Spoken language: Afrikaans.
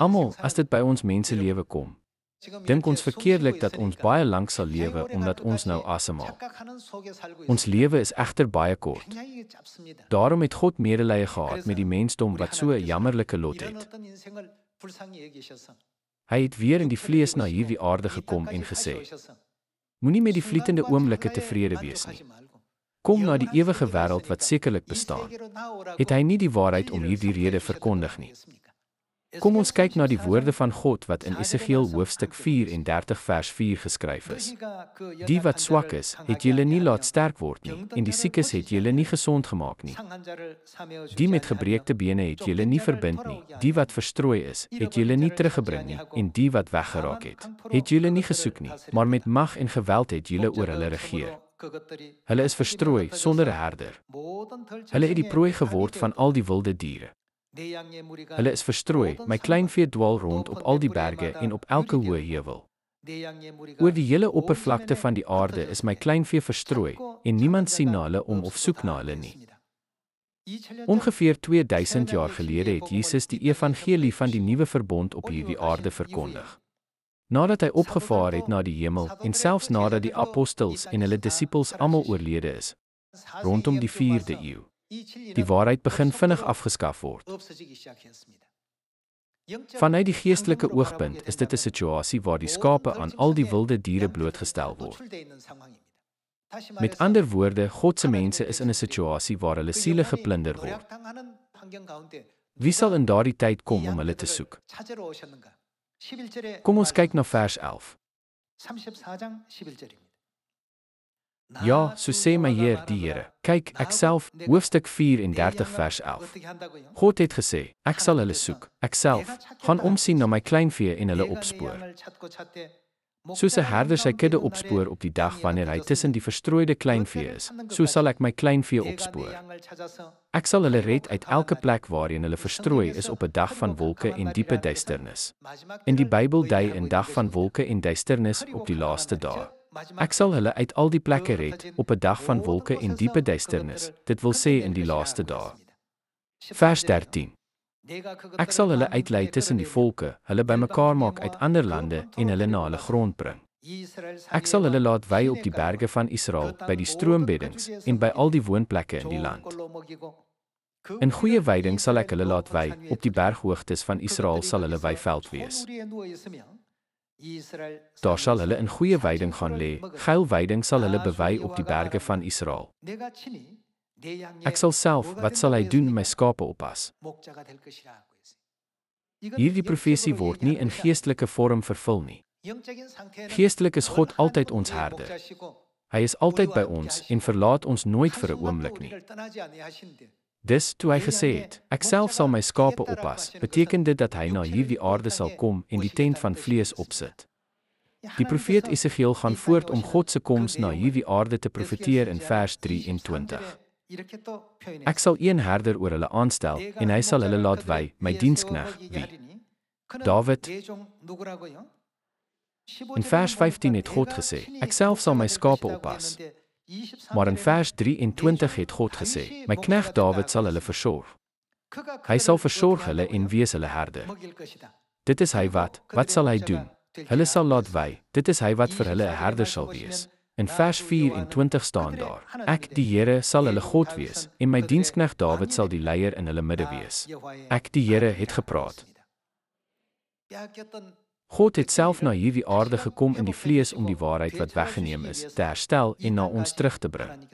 Almal, as dit by ons menselewe kom, dink ons verkeerlik dat ons baie lank sal lewe omdat ons nou asemhaal. Ons lewe is egter baie kort. Daarom het God medelee gehad met die mensdom wat so 'n jammerlike lot het. Hy het weer in die vlees na hierdie aarde gekom en gesê: Moenie met die vlietende oomblikke tevrede wees nie. Kom na die ewige wêreld wat sekerlik bestaan. Het hy nie die waarheid om hierdie rede verkondig nie? Kom ons kyk na die woorde van God wat in Esegiel hoofstuk 34 vers 4 geskryf is. Die wat swak is, het julle nie laat sterk word nie, en die siekes het julle nie gesond gemaak nie. Die met gebreekte bene het julle nie verbind nie, die wat verstrooi is, het julle nie teruggebring nie, en die wat weggeraak het julle nie gesoek nie, maar met mag en geweld het julle oor hulle regeer. Hulle is verstrooi sonder 'n herder. Hulle het die prooi geword van al die wilde diere. Hulle is verstrooi, my kleinvee dwaal rond op al die berge en op elke hoë heuwel. Oor die hele oppervlakte van die aarde is my kleinvee verstrooi, en niemand sien na hulle om of soek na hulle nie. Ongeveer 2000 jaar gelede het Jesus die evangelie van die nuwe verbond op hierdie aarde verkondig. Nadat hy opgevaar het na die hemel, en selfs nadat die apostels en hulle disippels almal oorlede is, rondom die 4de eeu. Die waarheid begin vinnig afgeskaf word. Vanuit die geestelike oogpunt is dit 'n situasie waar die skape aan al die wilde diere blootgestel word. Met ander woorde, God se mense is in 'n situasie waar hulle siele geplunder word. Wie sal in daardie tyd kom om hulle te soek? Kom ons kyk na vers 11. Ja, so sê my Heer die Here. Kyk, ek self, hoofstuk 34 vers 11. God het gesê, ek sal hulle soek, ek self, gaan omsien na my kleinvee en hulle opspoor. Soos 'n herder sy kudde opspoor op die dag wanneer hy tussen die verstrooide kleinvee is, so sal ek my kleinvee opspoor. Ek sal hulle red uit elke plek waarheen hulle verstrooi is op 'n dag van wolke en diepe duisternis. In die Bybel dui 'n dag van wolke en duisternis op die laaste dae. Ek sal hulle uit al die plekke red, op 'n dag van wolke en diepe duisternis, dit wil sê in die laaste dae. Vers 13. Ek sal hulle uitlei tussen die volke, hulle bymekaar maak uit ander lande en hulle na hulle grond bring. Ek sal hulle laat wei op die berge van Israel, by die stroombeddings en by al die woonplekke in die land. In goeie weiding sal ek hulle laat wei, op die berghoogtes van Israel sal hulle weiveld wees. Daar sal hulle in goeie weiding gaan lê, geil weiding sal hulle bewei op die berge van Israel. Ek sal self, wat sal hy doen, my skape oppas. Hierdie profesie word nie in geestelike vorm vervul nie. Geestelik is God altyd ons herder. Hy is altyd by ons en verlaat ons nooit vir 'n oomblik nie. Dis toe hy gesê het, ek self sal my skape oppas, beteken dit dat hy na hierdie aarde sal kom en die tent van vlees opsit. Die profeet Esegiel gaan voort om God se koms na hierdie aarde te profeteer in vers 23. Ek sal een herder oor hulle aanstel, en hy sal hulle laat wei, my dienskneg, wie? Dawid. In vers 15 het God gesê, ek self sal my skape oppas. Maar in vers 23 het God gesê, my knegt Dawid sal hulle versorg. Hy sal versorg hulle en wees hulle herder. Dit is hy wat sal hy doen? Hulle sal laat wei, dit is hy wat vir hulle 'n herder sal wees. In vers 24 staan daar, ek die Here sal hulle God wees, en my diensknegt Dawid sal die leier in hulle midde wees. Ek die Here het gepraat. God het self na hierdie aarde gekom in die vlees om die waarheid wat weggeneem is, te herstel en na ons terug te bring.